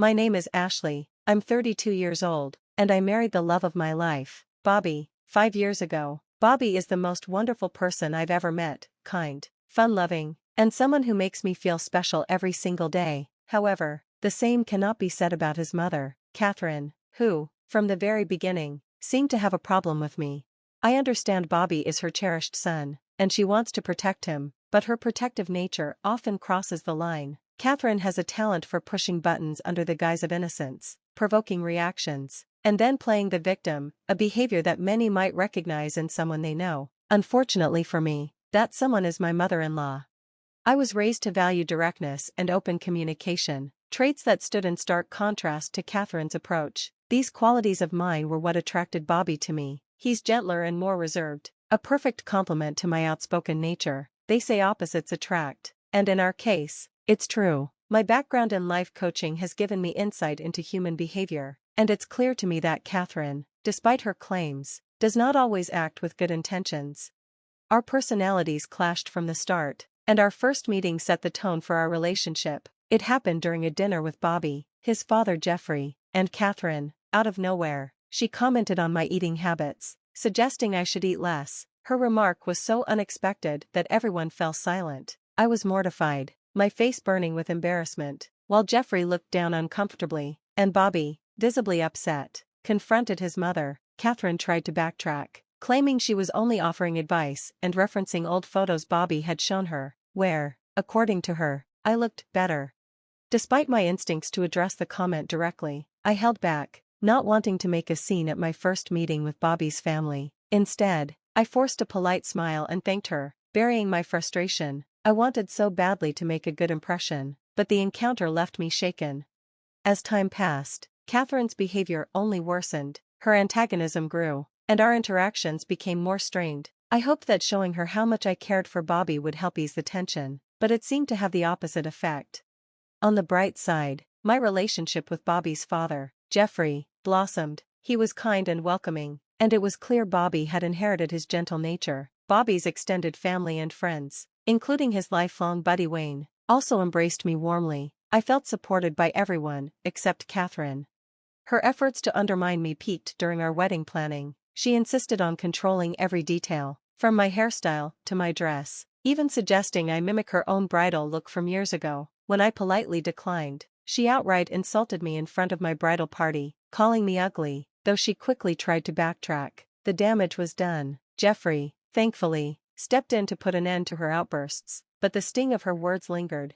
My name is Ashley, I'm 32 years old, and I married the love of my life, Bobby, 5 years ago. Bobby is the most wonderful person I've ever met, kind, fun-loving, and someone who makes me feel special every single day. However, the same cannot be said about his mother, Catherine, who, from the very beginning, seemed to have a problem with me. I understand Bobby is her cherished son, and she wants to protect him, but her protective nature often crosses the line. Catherine has a talent for pushing buttons under the guise of innocence, provoking reactions, and then playing the victim, a behavior that many might recognize in someone they know. Unfortunately for me, that someone is my mother-in-law. I was raised to value directness and open communication, traits that stood in stark contrast to Catherine's approach. These qualities of mine were what attracted Bobby to me. He's gentler and more reserved, a perfect complement to my outspoken nature. They say opposites attract, and in our case, it's true. My background in life coaching has given me insight into human behavior, and it's clear to me that Catherine, despite her claims, does not always act with good intentions. Our personalities clashed from the start, and our first meeting set the tone for our relationship. It happened during a dinner with Bobby, his father Jeffrey, and Catherine. Out of nowhere, she commented on my eating habits, suggesting I should eat less. Her remark was so unexpected that everyone fell silent. I was mortified, my face burning with embarrassment, while Jeffrey looked down uncomfortably, and Bobby, visibly upset, confronted his mother. Catherine tried to backtrack, claiming she was only offering advice and referencing old photos Bobby had shown her, where, according to her, I looked better. Despite my instincts to address the comment directly, I held back, not wanting to make a scene at my first meeting with Bobby's family. Instead, I forced a polite smile and thanked her, burying my frustration. I wanted so badly to make a good impression, but the encounter left me shaken. As time passed, Catherine's behavior only worsened, her antagonism grew, and our interactions became more strained. I hoped that showing her how much I cared for Bobby would help ease the tension, but it seemed to have the opposite effect. On the bright side, my relationship with Bobby's father, Jeffrey, blossomed. He was kind and welcoming, and it was clear Bobby had inherited his gentle nature. Bobby's extended family and friends, including his lifelong buddy Wayne, also embraced me warmly. I felt supported by everyone, except Catherine. Her efforts to undermine me peaked during our wedding planning. She insisted on controlling every detail, from my hairstyle to my dress, even suggesting I mimic her own bridal look from years ago. When I politely declined, she outright insulted me in front of my bridal party, calling me ugly. Though she quickly tried to backtrack, the damage was done. Jeffrey, thankfully, stepped in to put an end to her outbursts, but the sting of her words lingered.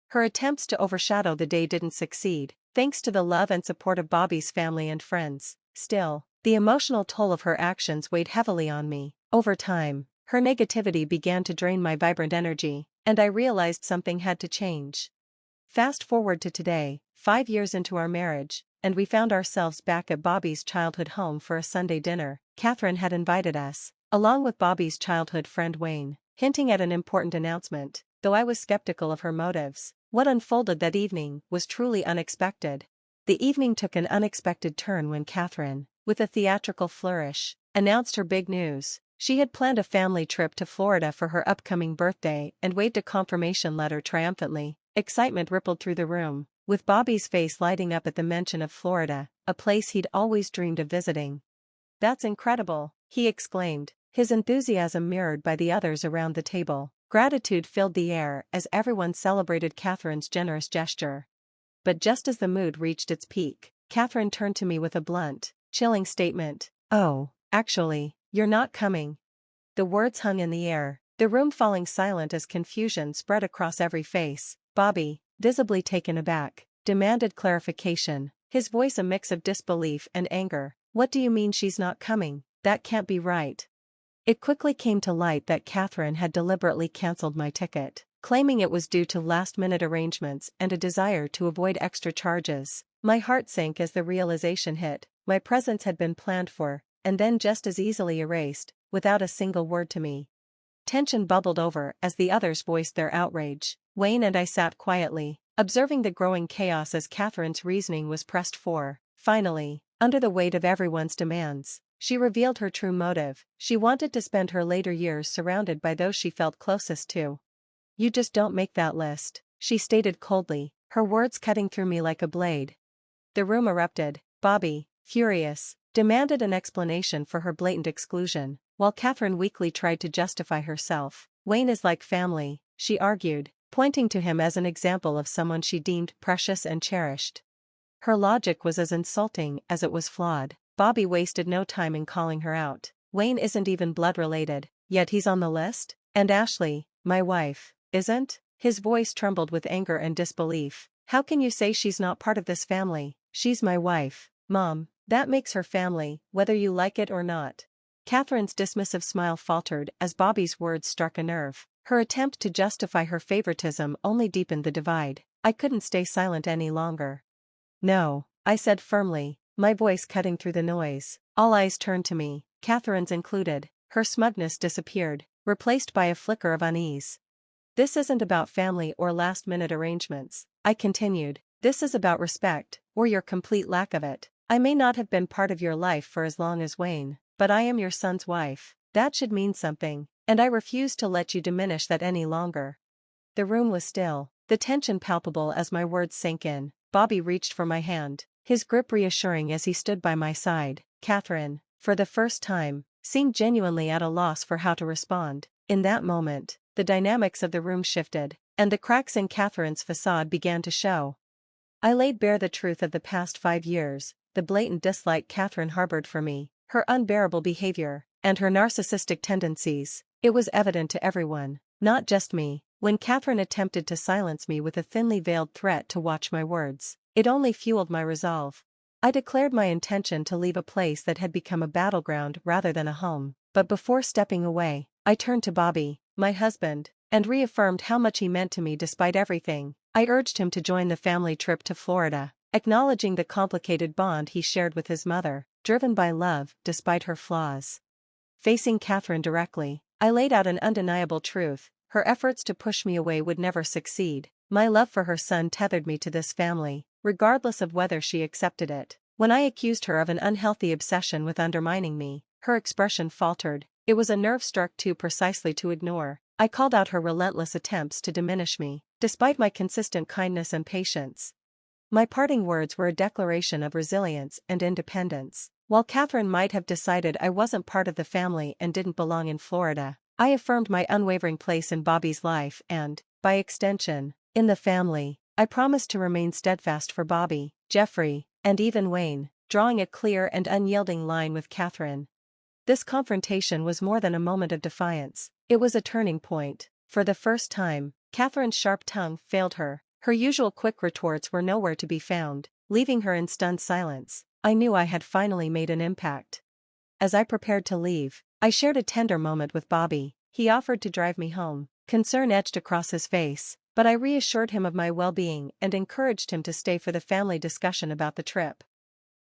Her attempts to overshadow the day didn't succeed, thanks to the love and support of Bobby's family and friends. Still, the emotional toll of her actions weighed heavily on me. Over time, her negativity began to drain my vibrant energy, and I realized something had to change. Fast forward to today, 5 years into our marriage, and we found ourselves back at Bobby's childhood home for a Sunday dinner. Catherine had invited us, along with Bobby's childhood friend Wayne, hinting at an important announcement, though I was skeptical of her motives. What unfolded that evening was truly unexpected. The evening took an unexpected turn when Catherine, with a theatrical flourish, announced her big news. She had planned a family trip to Florida for her upcoming birthday and waved a confirmation letter triumphantly. Excitement rippled through the room, with Bobby's face lighting up at the mention of Florida, a place he'd always dreamed of visiting. "That's incredible," he exclaimed, his enthusiasm mirrored by the others around the table. Gratitude filled the air as everyone celebrated Catherine's generous gesture. But just as the mood reached its peak, Catherine turned to me with a blunt, chilling statement. "Oh, actually, you're not coming." The words hung in the air, the room falling silent as confusion spread across every face. Bobby, visibly taken aback, demanded clarification, his voice a mix of disbelief and anger. "What do you mean she's not coming? That can't be right." It quickly came to light that Catherine had deliberately cancelled my ticket, claiming it was due to last-minute arrangements and a desire to avoid extra charges. My heart sank as the realization hit. My presence had been planned for, and then just as easily erased, without a single word to me. Tension bubbled over as the others voiced their outrage. Wayne and I sat quietly, observing the growing chaos as Catherine's reasoning was pressed for. Finally, under the weight of everyone's demands, she revealed her true motive. She wanted to spend her later years surrounded by those she felt closest to. "You just don't make that list," she stated coldly, her words cutting through me like a blade. The room erupted. Bobby, furious, demanded an explanation for her blatant exclusion, while Catherine weakly tried to justify herself. Wayne is like family, she argued, pointing to him as an example of someone she deemed precious and cherished. Her logic was as insulting as it was flawed. Bobby wasted no time in calling her out. Wayne isn't even blood related, yet he's on the list? And Ashley, my wife, isn't? His voice trembled with anger and disbelief. How can you say she's not part of this family? She's my wife, Mom. That makes her family, whether you like it or not. Catherine's dismissive smile faltered as Bobby's words struck a nerve. Her attempt to justify her favoritism only deepened the divide. I couldn't stay silent any longer. No, I said firmly, my voice cutting through the noise. All eyes turned to me, Catherine's included. Her smugness disappeared, replaced by a flicker of unease. This isn't about family or last-minute arrangements, I continued. This is about respect, or your complete lack of it. I may not have been part of your life for as long as Wayne, but I am your son's wife. That should mean something, and I refuse to let you diminish that any longer. The room was still, the tension palpable as my words sank in. Bobby reached for my hand, his grip reassuring as he stood by my side. Catherine, for the first time, seemed genuinely at a loss for how to respond. In that moment, the dynamics of the room shifted, and the cracks in Catherine's facade began to show. I laid bare the truth of the past 5 years, the blatant dislike Catherine harbored for me, her unbearable behavior, and her narcissistic tendencies. It was evident to everyone, not just me. When Catherine attempted to silence me with a thinly veiled threat to watch my words, it only fueled my resolve. I declared my intention to leave a place that had become a battleground rather than a home, but before stepping away, I turned to Bobby, my husband, and reaffirmed how much he meant to me despite everything. I urged him to join the family trip to Florida, acknowledging the complicated bond he shared with his mother, driven by love despite her flaws. Facing Catherine directly, I laid out an undeniable truth. Her efforts to push me away would never succeed. My love for her son tethered me to this family, regardless of whether she accepted it. When I accused her of an unhealthy obsession with undermining me, her expression faltered. It was a nerve struck too precisely to ignore. I called out her relentless attempts to diminish me, despite my consistent kindness and patience. My parting words were a declaration of resilience and independence. While Catherine might have decided I wasn't part of the family and didn't belong in Florida, I affirmed my unwavering place in Bobby's life and, by extension, in the family. I promised to remain steadfast for Bobby, Jeffrey, and even Wayne, drawing a clear and unyielding line with Catherine. This confrontation was more than a moment of defiance. It was a turning point. For the first time, Catherine's sharp tongue failed her. Her usual quick retorts were nowhere to be found, leaving her in stunned silence. I knew I had finally made an impact. As I prepared to leave, I shared a tender moment with Bobby. He offered to drive me home. Concern etched across his face, but I reassured him of my well-being and encouraged him to stay for the family discussion about the trip.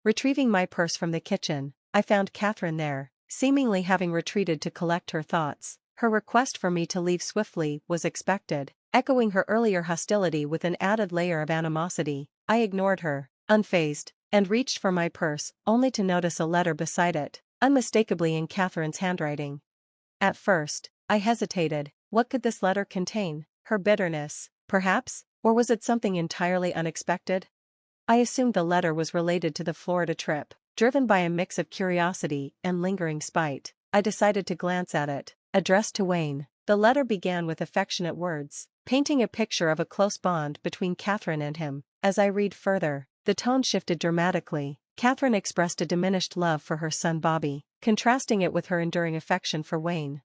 Retrieving my purse from the kitchen, I found Catherine there, seemingly having retreated to collect her thoughts. Her request for me to leave swiftly was expected, echoing her earlier hostility with an added layer of animosity. I ignored her, unfazed, and reached for my purse, only to notice a letter beside it, unmistakably in Catherine's handwriting. At first, I hesitated. What could this letter contain? Her bitterness, perhaps? Or was it something entirely unexpected? I assumed the letter was related to the Florida trip. Driven by a mix of curiosity and lingering spite, I decided to glance at it. Addressed to Wayne, the letter began with affectionate words, painting a picture of a close bond between Catherine and him. As I read further, the tone shifted dramatically. Catherine expressed a diminished love for her son Bobby, contrasting it with her enduring affection for Wayne.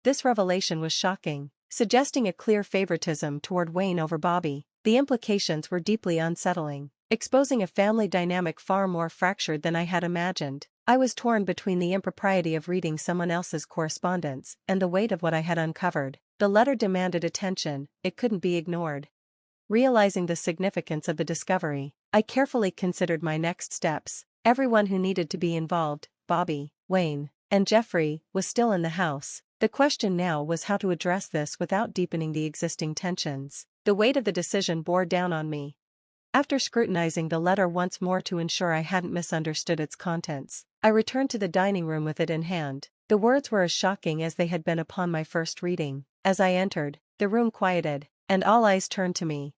This revelation was shocking, suggesting a clear favoritism toward Wayne over Bobby. The implications were deeply unsettling, exposing a family dynamic far more fractured than I had imagined. I was torn between the impropriety of reading someone else's correspondence and the weight of what I had uncovered. The letter demanded attention, it couldn't be ignored. Realizing the significance of the discovery, I carefully considered my next steps. Everyone who needed to be involved, Bobby, Wayne, and Jeffrey, was still in the house. The question now was how to address this without deepening the existing tensions. The weight of the decision bore down on me. After scrutinizing the letter once more to ensure I hadn't misunderstood its contents, I returned to the dining room with it in hand. The words were as shocking as they had been upon my first reading. As I entered, the room quieted, and all eyes turned to me.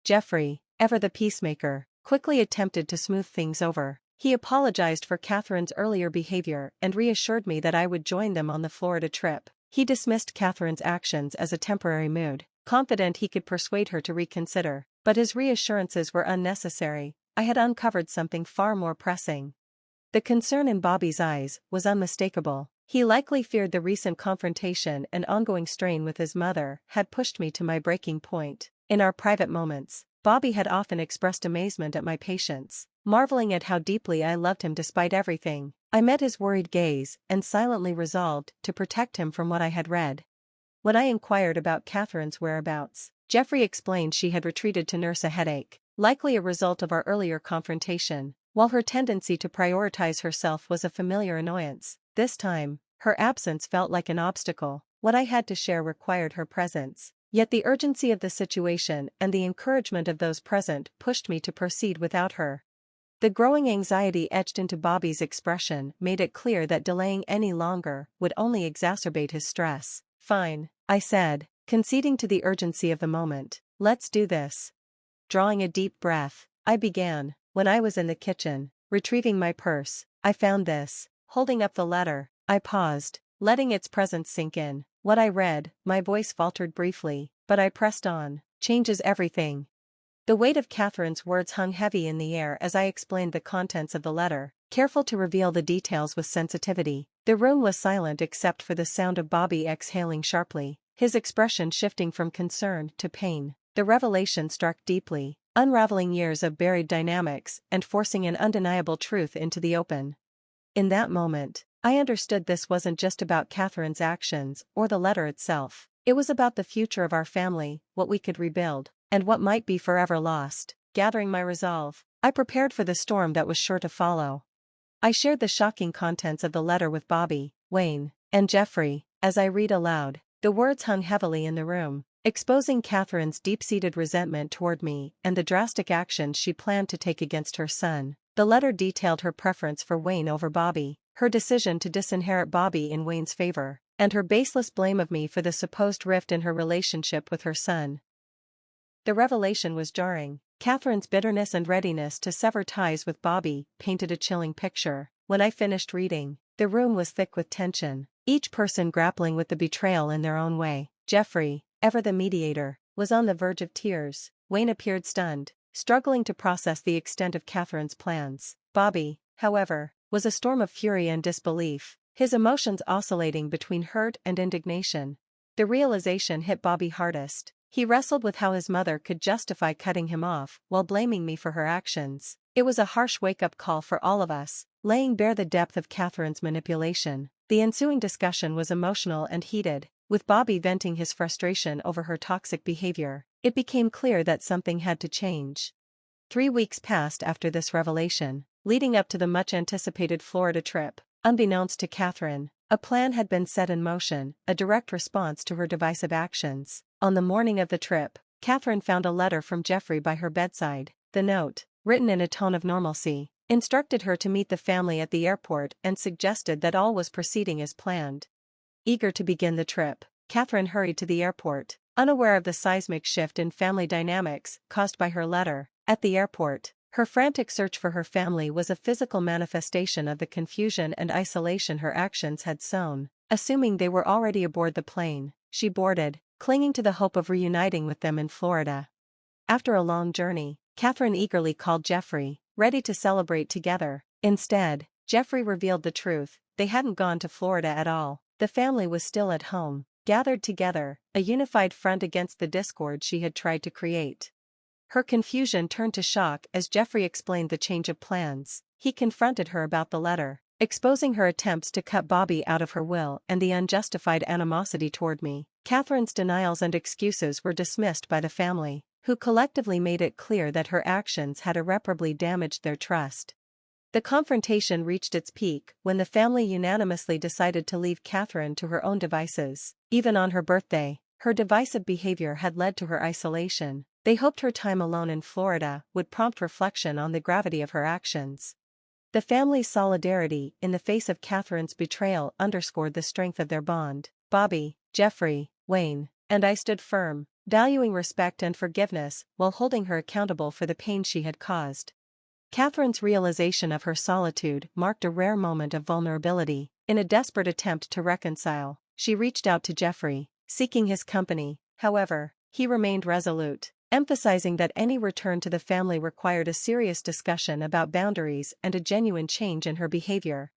Jeffrey, ever the peacemaker, quickly attempted to smooth things over. He apologized for Catherine's earlier behavior and reassured me that I would join them on the Florida trip. He dismissed Catherine's actions as a temporary mood, confident he could persuade her to reconsider. But his reassurances were unnecessary. I had uncovered something far more pressing. The concern in Bobby's eyes was unmistakable. He likely feared the recent confrontation and ongoing strain with his mother had pushed me to my breaking point. In our private moments, Bobby had often expressed amazement at my patience, marveling at how deeply I loved him despite everything. I met his worried gaze and silently resolved to protect him from what I had read. When I inquired about Catherine's whereabouts, Jeffrey explained she had retreated to nurse a headache, likely a result of our earlier confrontation. While her tendency to prioritize herself was a familiar annoyance, this time, her absence felt like an obstacle. What I had to share required her presence. Yet the urgency of the situation and the encouragement of those present pushed me to proceed without her. The growing anxiety etched into Bobby's expression made it clear that delaying any longer would only exacerbate his stress. "Fine," I said, conceding to the urgency of the moment. "Let's do this." Drawing a deep breath, I began. When I was in the kitchen, retrieving my purse, I found this. Holding up the letter, I paused, letting its presence sink in. What I read, my voice faltered briefly, but I pressed on. "Changes everything." The weight of Catherine's words hung heavy in the air as I explained the contents of the letter, careful to reveal the details with sensitivity. The room was silent except for the sound of Bobby exhaling sharply, his expression shifting from concern to pain. The revelation struck deeply, unraveling years of buried dynamics and forcing an undeniable truth into the open. In that moment, I understood this wasn't just about Catherine's actions or the letter itself. It was about the future of our family, what we could rebuild, and what might be forever lost. Gathering my resolve, I prepared for the storm that was sure to follow. I shared the shocking contents of the letter with Bobby, Wayne, and Jeffrey. As I read aloud, the words hung heavily in the room, exposing Catherine's deep-seated resentment toward me and the drastic actions she planned to take against her son. The letter detailed her preference for Wayne over Bobby, her decision to disinherit Bobby in Wayne's favor, and her baseless blame of me for the supposed rift in her relationship with her son. The revelation was jarring. Catherine's bitterness and readiness to sever ties with Bobby painted a chilling picture. When I finished reading, the room was thick with tension, each person grappling with the betrayal in their own way. Jeffrey, ever the mediator, was on the verge of tears. Wayne appeared stunned, struggling to process the extent of Catherine's plans. Bobby, however, was a storm of fury and disbelief, his emotions oscillating between hurt and indignation. The realization hit Bobby hardest. He wrestled with how his mother could justify cutting him off while blaming me for her actions. It was a harsh wake-up call for all of us, laying bare the depth of Catherine's manipulation. The ensuing discussion was emotional and heated, with Bobby venting his frustration over her toxic behavior. It became clear that something had to change. 3 weeks passed after this revelation, leading up to the much-anticipated Florida trip. Unbeknownst to Catherine, a plan had been set in motion, a direct response to her divisive actions. On the morning of the trip, Catherine found a letter from Jeffrey by her bedside. The note, written in a tone of normalcy, instructed her to meet the family at the airport and suggested that all was proceeding as planned. Eager to begin the trip, Catherine hurried to the airport, unaware of the seismic shift in family dynamics caused by her letter. At the airport, her frantic search for her family was a physical manifestation of the confusion and isolation her actions had sown. Assuming they were already aboard the plane, she boarded, clinging to the hope of reuniting with them in Florida. After a long journey, Catherine eagerly called Jeffrey, ready to celebrate together. Instead, Jeffrey revealed the truth: they hadn't gone to Florida at all. The family was still at home, gathered together, a unified front against the discord she had tried to create. Her confusion turned to shock as Jeffrey explained the change of plans. He confronted her about the letter, exposing her attempts to cut Bobby out of her will and the unjustified animosity toward me. Catherine's denials and excuses were dismissed by the family, who collectively made it clear that her actions had irreparably damaged their trust. The confrontation reached its peak when the family unanimously decided to leave Catherine to her own devices. Even on her birthday, her divisive behavior had led to her isolation. They hoped her time alone in Florida would prompt reflection on the gravity of her actions. The family's solidarity in the face of Catherine's betrayal underscored the strength of their bond. Bobby, Jeffrey, Wayne, and I stood firm, valuing respect and forgiveness while holding her accountable for the pain she had caused. Catherine's realization of her solitude marked a rare moment of vulnerability. In a desperate attempt to reconcile, she reached out to Geoffrey, seeking his company. However, he remained resolute, emphasizing that any return to the family required a serious discussion about boundaries and a genuine change in her behavior.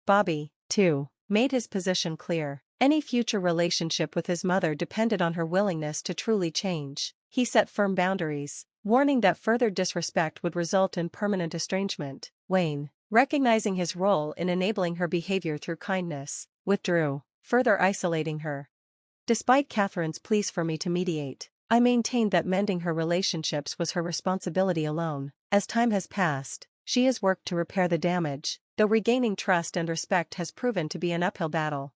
Bobby, too, made his position clear. Any future relationship with his mother depended on her willingness to truly change. He set firm boundaries, warning that further disrespect would result in permanent estrangement. Wayne, recognizing his role in enabling her behavior through kindness, withdrew, further isolating her. Despite Catherine's pleas for me to mediate, I maintained that mending her relationships was her responsibility alone. As time has passed, she has worked to repair the damage, though regaining trust and respect has proven to be an uphill battle.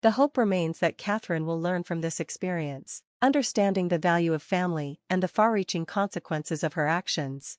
The hope remains that Catherine will learn from this experience, understanding the value of family and the far-reaching consequences of her actions.